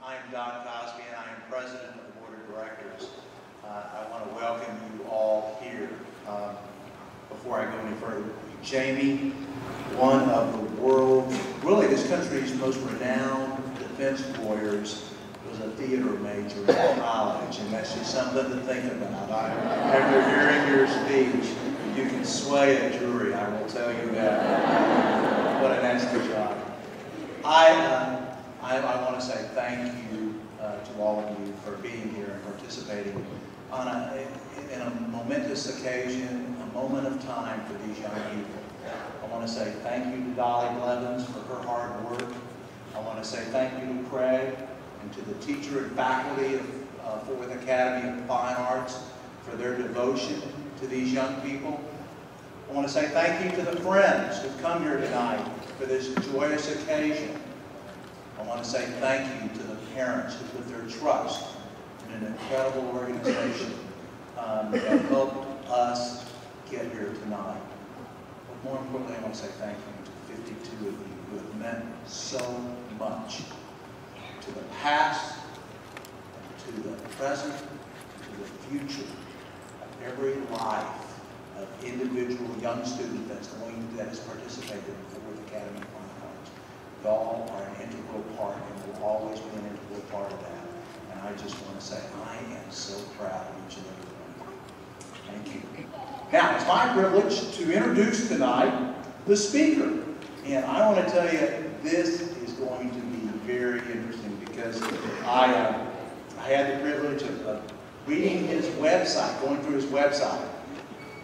I am Don Cosby, and I am President of the Board of Directors. I want to welcome you all here. Before I go any further, Jamie, one of the world's, really this country's most renowned defense lawyers, was a theater major in college, and that's just something to think about. After hearing your speech, you can sway a jury, I will tell you that. What an excellent job. I want to say thank you to all of you for being here and participating in a momentous occasion, a moment of time for these young people. I want to say thank you to Dolly Blevins for her hard work. I want to say thank you to Craig and to the teacher and faculty of Fort Worth Academy of Fine Arts for their devotion to these young people. I want to say thank you to the friends who've come here tonight for this joyous occasion. I want to say thank you to the parents who put their trust in an incredible organization that helped us get here tonight. But more importantly, I want to say thank you to 52 of you who have meant so much to the past, to the present, to the future of every life of individual young student that has participated in the Fort Worth Academy of Fine Arts. Y'all are an integral part and will always be an integral part of that. And I just want to say I am so proud of each and every one of you. Thank you. Now, it's my privilege to introduce tonight the speaker. And I want to tell you, this is going to be very interesting because I had the privilege of reading his website, going through his website.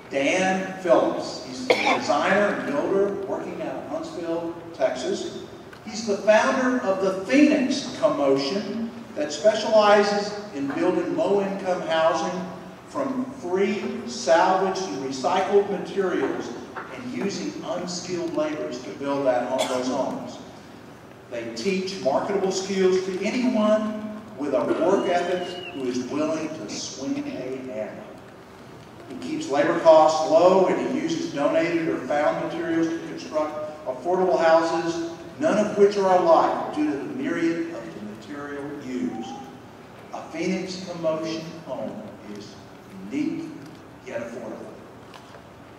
Dan Phillips. He's a designer and builder working out of Huntsville, Texas. He's the founder of the Phoenix Commotion that specializes in building low-income housing from free, salvaged, and recycled materials and using unskilled laborers to build those homes. They teach marketable skills to anyone with a work ethic who is willing to swing a hammer. He keeps labor costs low, and he uses donated or found materials to construct affordable houses, none of which are alike due to the myriad of the material used. A Phoenix Commotion home is unique yet affordable.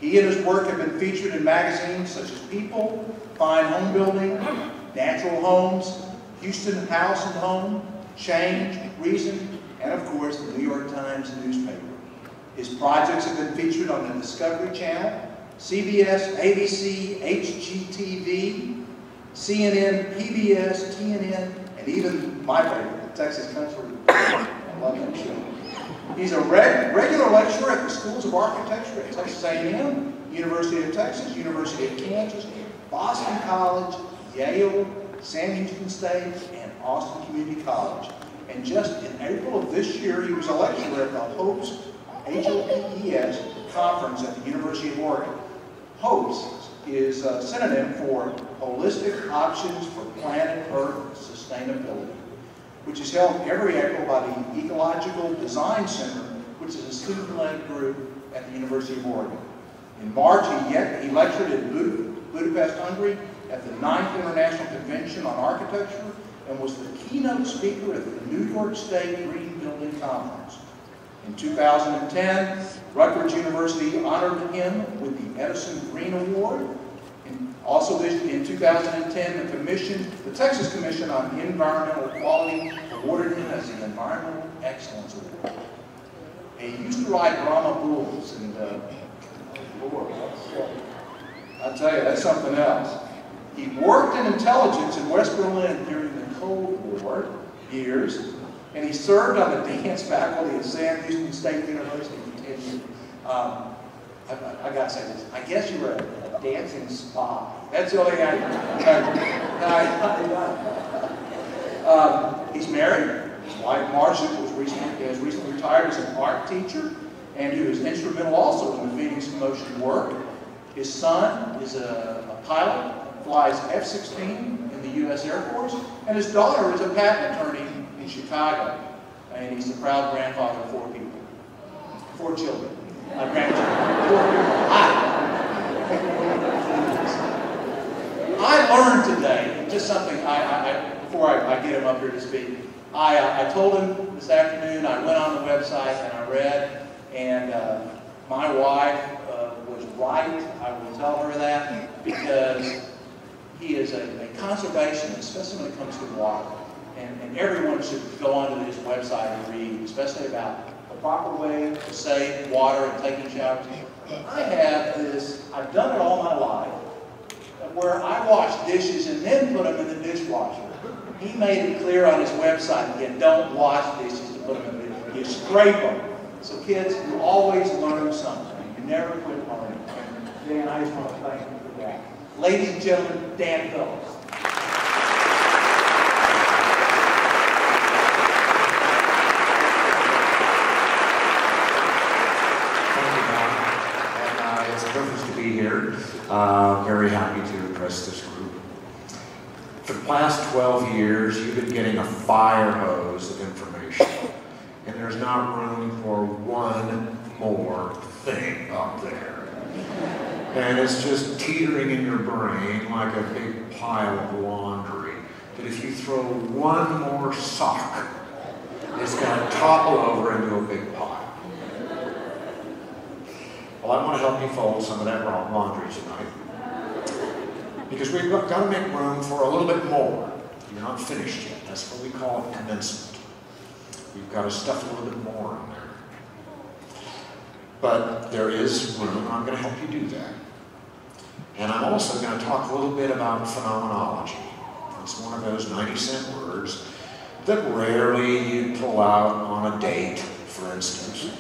He and his work have been featured in magazines such as People, Fine Home Building, Natural Homes, Houston House and Home, Change, Reason, and of course the New York Times newspaper. His projects have been featured on the Discovery Channel, CBS, ABC, HGTV, CNN, PBS, TNN, and even my favorite, Texas Country. I love that show. He's a regular lecturer at the Schools of Architecture at Texas A&M, University of Texas, University of Kansas, Boston College, Yale, Sam Houston State, and Austin Community College. And just in April of this year, he was a lecturer at the HOPES HOPES conference at the University of Oregon. HOPES is a synonym for Holistic Options for Planet Earth Sustainability, which is held every April by the Ecological Design Center, which is a student-led group at the University of Oregon. In March, he lectured in Budapest, Hungary at the 9th International Convention on Architecture and was the keynote speaker at the New York State Green Building Conference. In 2010, Rutgers University honored him with the Edison Green Award. And also in 2010, the Texas Commission on Environmental Quality awarded him as the Environmental Excellence Award. He used to ride Brahma bulls, and Lord, I'll tell you, that's something else. He worked in intelligence in West Berlin during the Cold War years, and he served on the dance faculty at Sam Houston State University for 10 years. I got to say this. I guess you were a dancing spy. That's the only thing he's married. His wife, Marcia, has recently retired as an art teacher and who is instrumental also in the Phoenix Commotion work. His son is a pilot, flies F-16 in the U.S. Air Force, and his daughter is a patent attorney in Chicago, and he's the proud grandfather of 4 children. Grandchildren. 4 people. I learned today, just something before I get him up here to speak, I told him this afternoon, I went on the website and I read, and my wife was right. I will tell her that, because he is a conservationist, especially when it comes to water. And everyone should go onto his website and read, especially about the proper way to save water and taking showers. I have this, I've done it all my life, where I wash dishes and then put them in the dishwasher. He made it clear on his website, you don't wash dishes to put them in the dishwasher. You scrape them. So kids, you always learn something. You never quit learning. And Dan, I just want to thank you for that. Ladies and gentlemen, Dan Phillips. Here. Very happy to address this group. For the past 12 years, you've been getting a fire hose of information, and there's not room for one more thing up there. And it's just teetering in your brain like a big pile of laundry, that if you throw one more sock, it's going to topple over into a big pile. Well, I want to help you fold some of that laundry tonight, because we've got to make room for a little bit more. You're not finished yet. That's what we call it, commencement. We've got to stuff a little bit more in there. But there is room, and I'm going to help you do that. And I'm also going to talk a little bit about phenomenology. It's one of those 90-cent words that rarely you pull out on a date, for instance.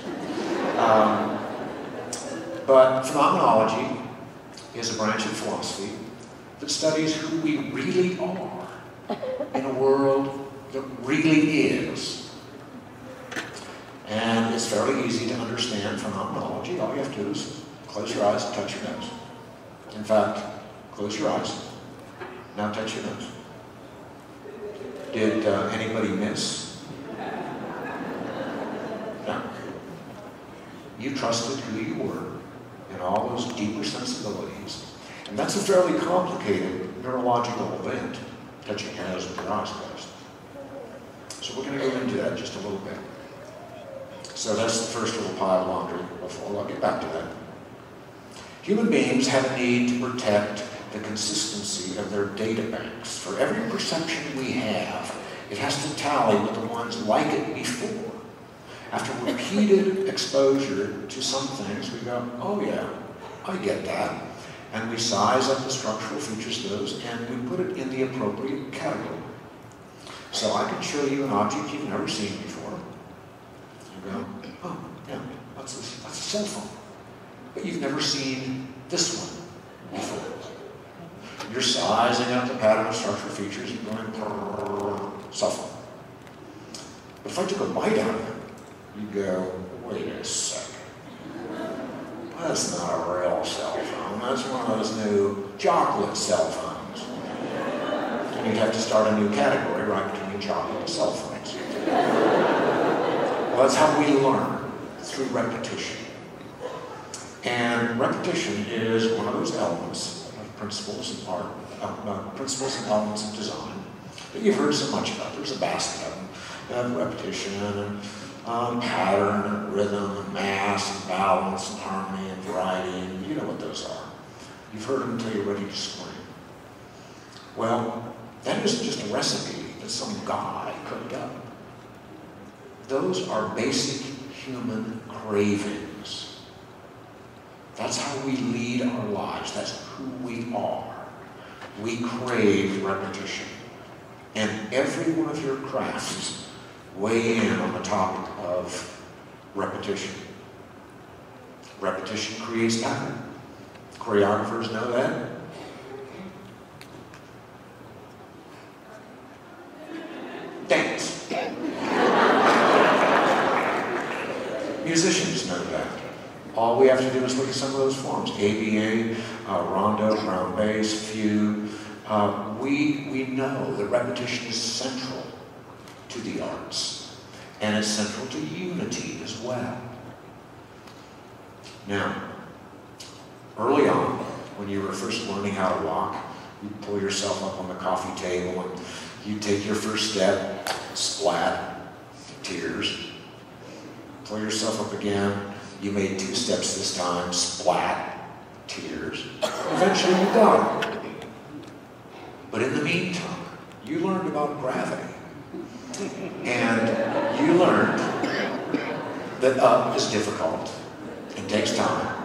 But phenomenology is a branch of philosophy that studies who we really are in a world that really is. And it's fairly easy to understand phenomenology. All you have to do is close your eyes and touch your nose. In fact, close your eyes. Now touch your nose. Did anybody miss? No. You trusted who you were and all those deeper sensibilities. And that's a fairly complicated neurological event, touching your nose with your eyes closed. So we're going to go into that just a little bit. So that's the first little pile of laundry. I'll get back to that. Human beings have a need to protect the consistency of their data banks. For every perception we have, it has to tally with the ones like it before. After repeated exposure to some things, we go, oh yeah, I get that. And we size up the structural features of those, and we put it in the appropriate category. So I can show you an object you've never seen before. You go, oh yeah, that's a cell phone. But you've never seen this one before. You're sizing up the pattern of structural features and going, cell phone. But if I took a bite out of it, you go, wait a second. That's not a real cell phone. That's one of those new chocolate cell phones. And you'd have to start a new category right between chocolate and cell phones. Well, that's how we learn, through repetition. And repetition is one of those elements of principles and art, principles and elements of design that you've heard so much about. There's a basket of them. You have repetition and pattern and rhythm and mass and balance and harmony and variety, and you know what those are. You've heard them until you're ready to scream. Well, that isn't just a recipe that some guy cooked up. Those are basic human cravings. That's how we lead our lives. That's who we are. We crave repetition. And every one of your crafts weigh in on the topic of repetition. Repetition creates pattern. Choreographers know that. Dance. Musicians know that. All we have to do is look at some of those forms. ABA, rondo, brown bass, fugue. We know that repetition is central to the arts, and it's central to unity as well. Now, early on, when you were first learning how to walk, you'd pull yourself up on the coffee table and You take your first step, splat, tears. Pull yourself up again. You made 2 steps this time, splat, tears. Eventually you got it. But in the meantime, you learned about gravity. And you learned that up is difficult and takes time.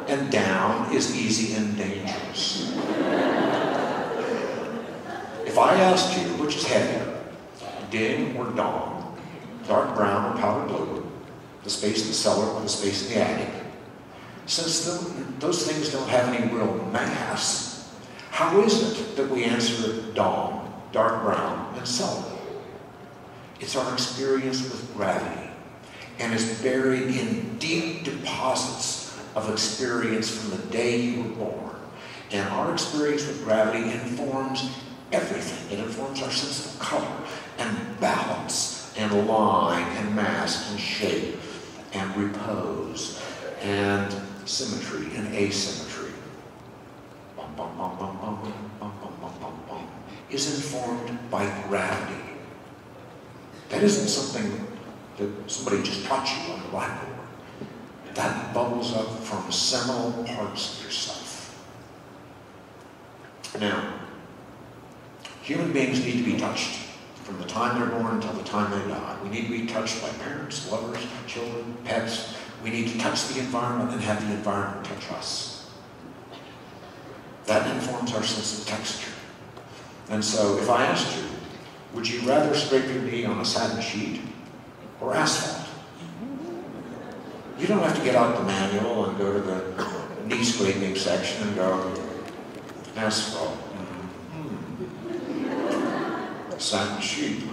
And down is easy and dangerous. If I asked you which is heavier, ding or dong, dark brown or powder blue, the space in the cellar or the space in the attic, since those things don't have any real mass, how is it that we answer dong, dark brown, and cellar? It's our experience with gravity, and is buried in deep deposits of experience from the day you were born. And our experience with gravity informs everything. It informs our sense of color and balance and line and mass and shape and repose and symmetry and asymmetry. Bum, bum, bum, bum, bum, bum, bum, bum, bum, bum, is informed by gravity. That isn't something that somebody just taught you on the blackboard. That bubbles up from seminal parts of yourself. Now, human beings need to be touched from the time they're born until the time they die. We need to be touched by parents, lovers, children, pets. We need to touch the environment and have the environment touch us. That informs our sense of texture. And so if I asked you, would you rather scrape your knee on a satin sheet or asphalt? You don't have to get out the manual and go to the knee scraping section and go, asphalt. Satin sheet.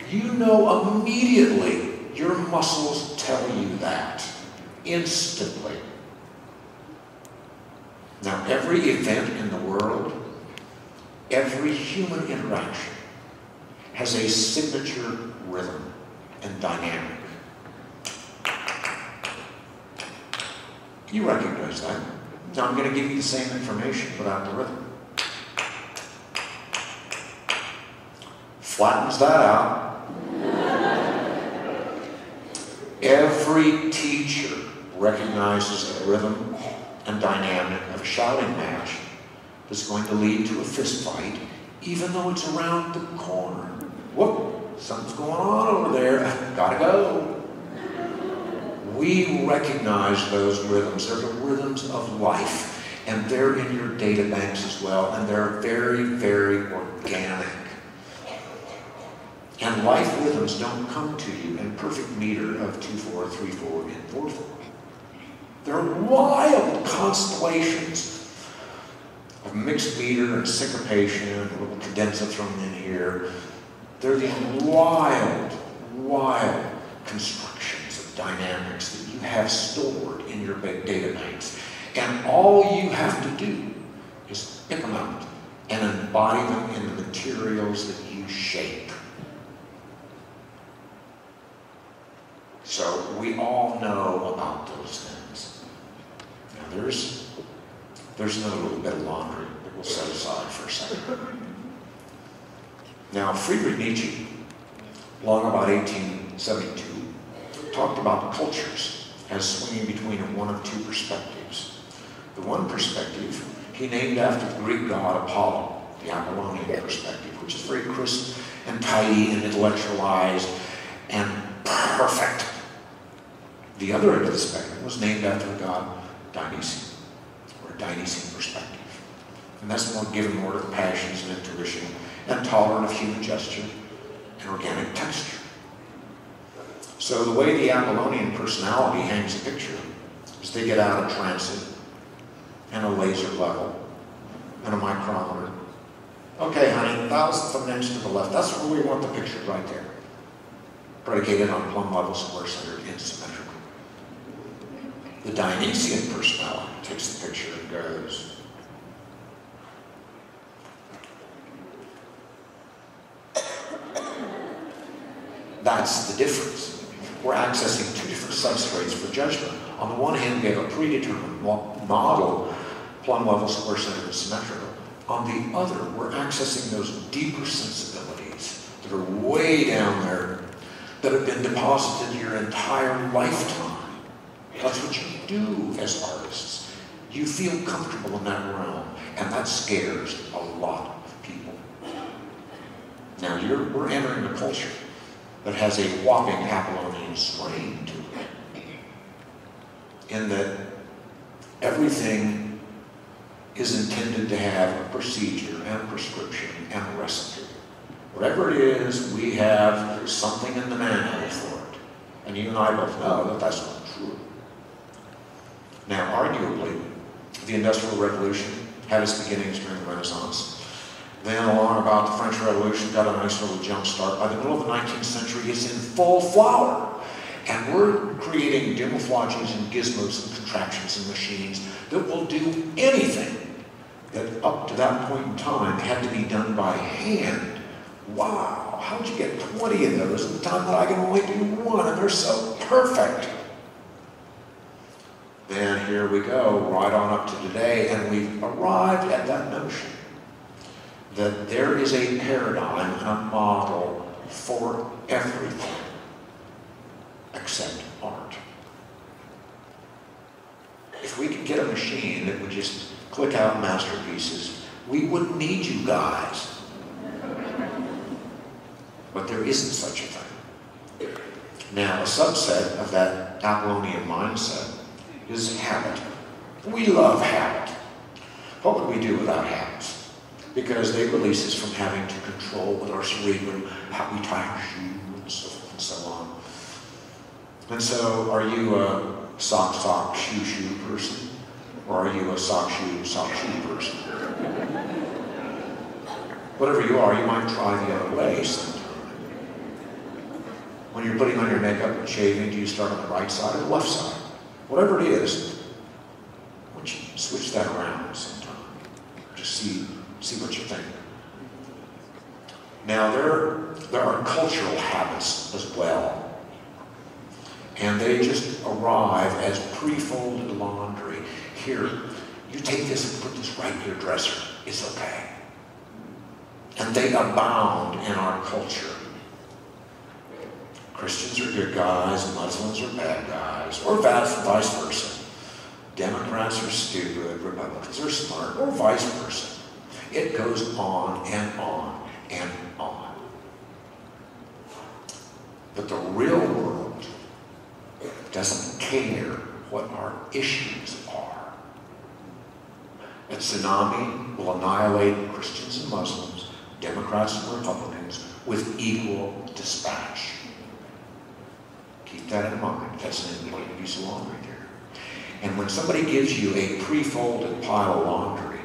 You know immediately, your muscles tell you that. Instantly. Now, every event in the world, every human interaction has a signature rhythm and dynamic. You recognize that. Now, I'm going to give you the same information without the rhythm. Flattens that out. Every teacher recognizes the rhythm and dynamic of a shouting match that's going to lead to a fist fight, even though it's around the corner. Whoop, something's going on over there. Gotta go. We recognize those rhythms. They're the rhythms of life, and they're in your data banks as well, and they're very, very organic. And life rhythms don't come to you in perfect meter of 2/4, 3/4, and 4/4. They're wild constellations of mixed meter and syncopation, a little cadenza thrown in here. They're these wild, wild constructions of dynamics that you have stored in your data banks. And all you have to do is pick them out and embody them in the materials that you shape. So we all know about those things. Now there's another little bit of laundry that we'll set aside for a second. Now Friedrich Nietzsche, long about 1872, talked about cultures as swinging between one of 2 perspectives. The one perspective he named after the Greek god Apollo, the Apollonian perspective, which is very crisp and tidy and intellectualized and perfect. The other end of the spectrum was named after the god Dionysius, or a Dionysian perspective. And that's more given more to the passions and intuition and tolerant of human gesture and organic texture. So the way the Apollonian personality hangs a picture is they get out a transit and a laser level and a micrometer. Okay, honey, 1,000th of an inch to the left. That's where we want the picture, right there. Predicated on plumb level, square-centered, and symmetrical. The Dionysian personality takes the picture and goes, that's the difference. We're accessing 2 different substrates for judgment. On the one hand, we have a predetermined model, plumb level, square-centered, and symmetrical. On the other, we're accessing those deeper sensibilities that are way down there, that have been deposited your entire lifetime. That's what you do as artists. You feel comfortable in that realm, and that scares a lot of people. Now, we're entering a culture that has a whopping Apollonian strain to it, in that everything is intended to have a procedure and a prescription and a recipe. Whatever it is, we have something in the manual for it. And you and I both know that that's not true. Now, arguably, the Industrial Revolution had its beginnings during the Renaissance. Then along about the French Revolution got a nice little jump start. By the middle of the 19th century, it's in full flower. And we're creating camouflages and gizmos and contraptions and machines that will do anything that up to that point in time had to be done by hand. Wow, how'd you get 20 of those at the time that I can only do one, and they're so perfect? Then here we go, right on up to today, and we've arrived at that notion that there is a paradigm and a model for everything except art. If we could get a machine that would just click out masterpieces, we wouldn't need you guys. But there isn't such a thing. Now, a subset of that Apollonian mindset is habit. We love habit. What would we do without habits? Because they release us from having to control with our cerebrum how we tie our shoe and so forth and so on. And so, are you a sock, shoe person? Or are you a sock, shoe person? Whatever you are, you might try the other way sometime. When you're putting on your makeup and shaving, do you start on the right side or the left side? Whatever it is, why don't you switch that around sometime? Just see what you think. Now, there are cultural habits as well. And they just arrive as pre-folded laundry. Here, you take this and put this right in your dresser. It's okay. And they abound in our culture. Christians are good guys, Muslims are bad guys, or vice versa. Democrats are stupid, Republicans are smart, or vice versa. It goes on and on and on. But the real world doesn't care what our issues are. A tsunami will annihilate Christians and Muslims, Democrats and Republicans with equal dispatch. Keep that in mind. That's an important piece of laundry there. And when somebody gives you a pre-folded pile of laundry,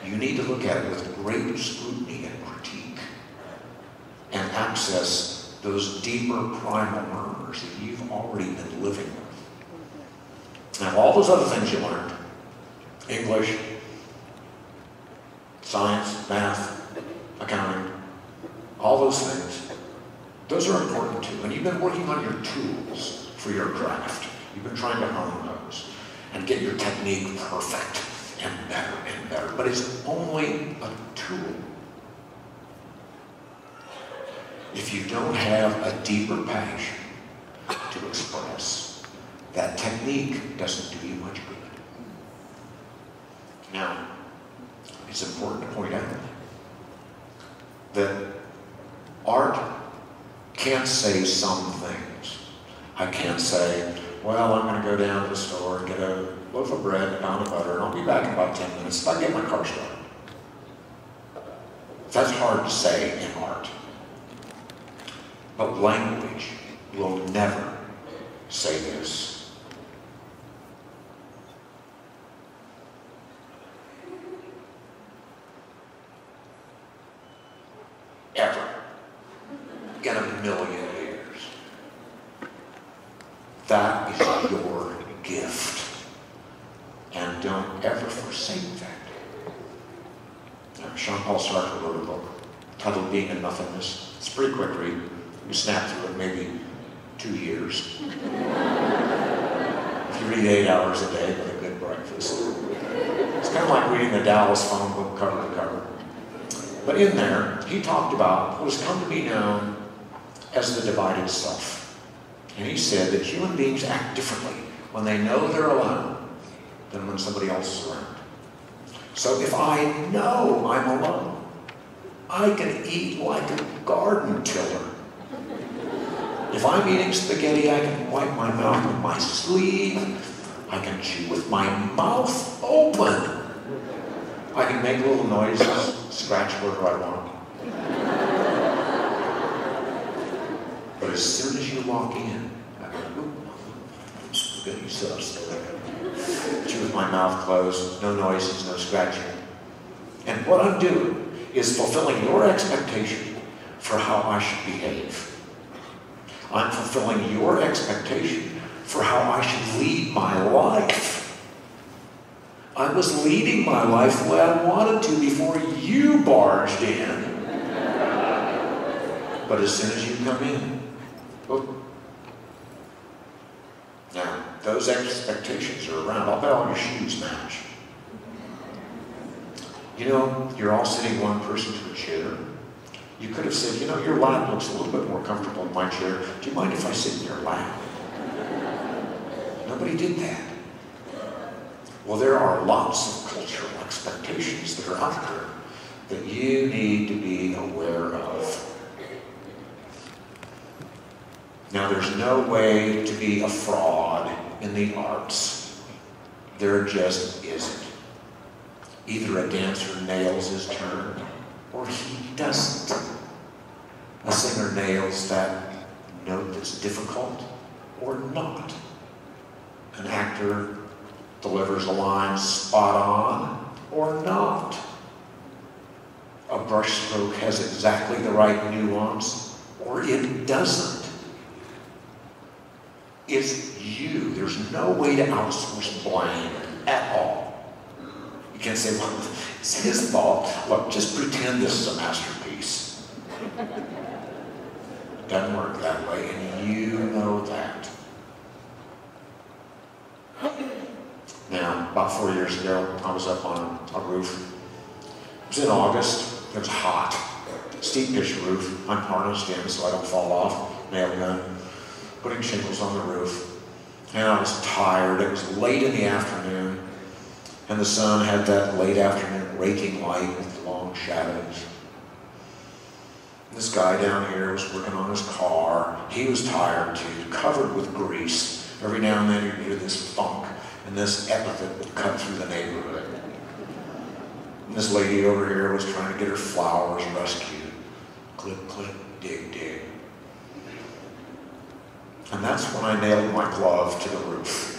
you need to look at it with great scrutiny and critique and access those deeper primal murmurs that you've already been living with. Now, all those other things you learned, English, science, math, accounting, all those things, those are important too. And you've been working on your tools for your craft. You've been trying to hone those and get your technique perfect and better. But it's only a tool. If you don't have a deeper passion to express, that technique doesn't do you much good. Now, it's important to point out that art can't say some things. I can't say, well, I'm going to go down to the store and get a loaf of bread and a pound of butter, and I'll be back in about 10 minutes if I get my car started. That's hard to say in art. But language will never say this. Ever. In a million years. That is your gift. And don't ever forsake that. Now, Jean-Paul Sartre wrote a book titled Being a Nothingness. It's a pretty quick read. You snap through it maybe 2 years. If 3 to 8 hours a day with a good breakfast. It's kind of like reading the Dallas phone book cover to cover. But in there, he talked about what has come to be known as the divided self. And he said that human beings act differently when they know they're alone than when somebody else is around. So if I know I'm alone, I can eat like a garden tiller. If I'm eating spaghetti, I can wipe my mouth with my sleeve. I can chew with my mouth open. I can make little noises, scratch wherever I want. But as soon as you walk in, I go, oop, spaghetti sauce. Chew with my mouth closed, no noises, no scratching. And what I'm doing is fulfilling your expectation for how I should behave. I'm fulfilling your expectation for how I should lead my life. I was leading my life the way I wanted to before you barged in. But as soon as you come in, oh. Now, those expectations are around. I'll bet all your shoes match. You know, you're all sitting one person to a chair. You could have said, you know, your lap looks a little bit more comfortable in my chair. Do you mind if I sit in your lap? Nobody did that. Well, there are lots of cultural expectations that are out there that you need to be aware of. Now, there's no way to be a fraud in the arts. There just isn't. Either a dancer nails his turn, or he doesn't. A singer nails that note that's difficult, or not. An actor delivers a line spot on, or not. A brushstroke has exactly the right nuance, or it doesn't. It's you. There's no way to outsource blame at all. You can't say, well, it's his fault. Look, just pretend this is a masterpiece. It doesn't work that way, and you know that. Now, about 4 years ago, I was up on a roof. It was in August. It was hot. Steep pitch roof. I'm harnessed in so I don't fall off. Nail gun. Putting shingles on the roof. And I was tired. It was late in the afternoon. And the sun had that late afternoon raking light with long shadows. This guy down here was working on his car. He was tired too, covered with grease. Every now and then you'd hear this funk, and this epithet would cut through the neighborhood. And this lady over here was trying to get her flowers rescued. Clip, clip, dig, dig. And that's when I nailed my glove to the roof.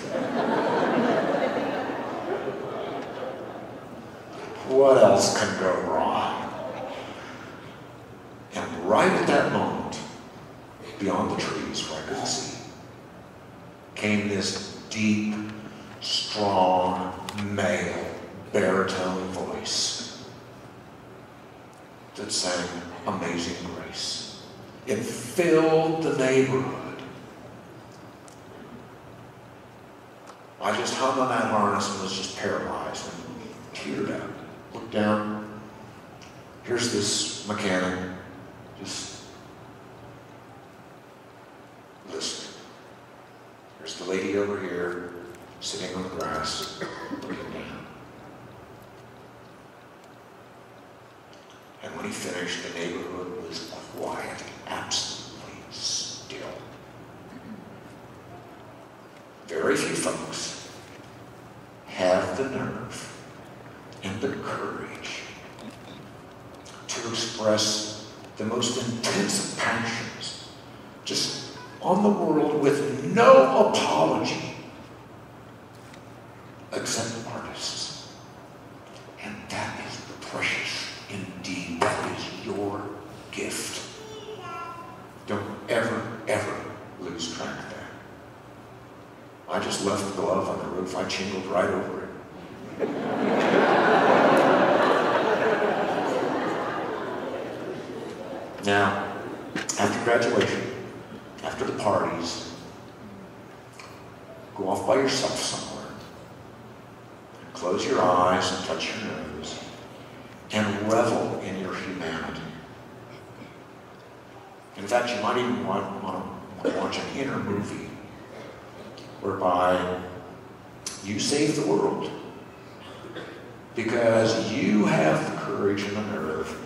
What else can go wrong? And right at that moment, beyond the trees where I could see, came this deep, strong, male, baritone voice that sang Amazing Grace. It filled the neighborhood. I just hung on that harness and was just paralyzed and teared out. Looked down. Here's this mechanic just listening. There's the lady over here sitting on the grass looking down. And when he finished, the neighborhood was quiet, absolutely still. Very few folks have the nerve and the courage to express the most intense of passions just on the world with no apology except artists. And that is precious indeed. That is your gift. Don't ever, ever lose track of that. I just left the glove on the roof. I chingled right over it. Now, after graduation, after the parties, go off by yourself somewhere, and close your eyes and touch your nose, and revel in your humanity. In fact, you might even want to watch an inner movie whereby you save the world because you have the courage and the nerve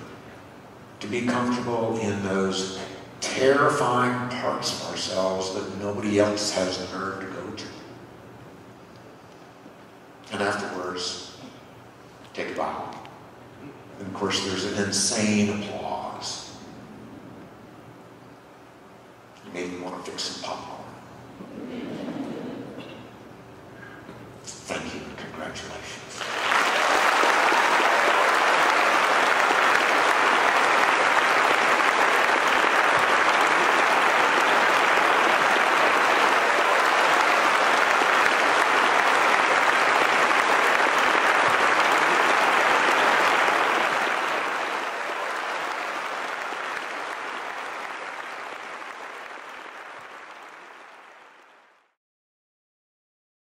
to be comfortable in those terrifying parts of ourselves that nobody else has the nerve to go to. And afterwards, take a bow. And of course, there's an insane applause. You maybe want to fix some popcorn. Thank you and congratulations.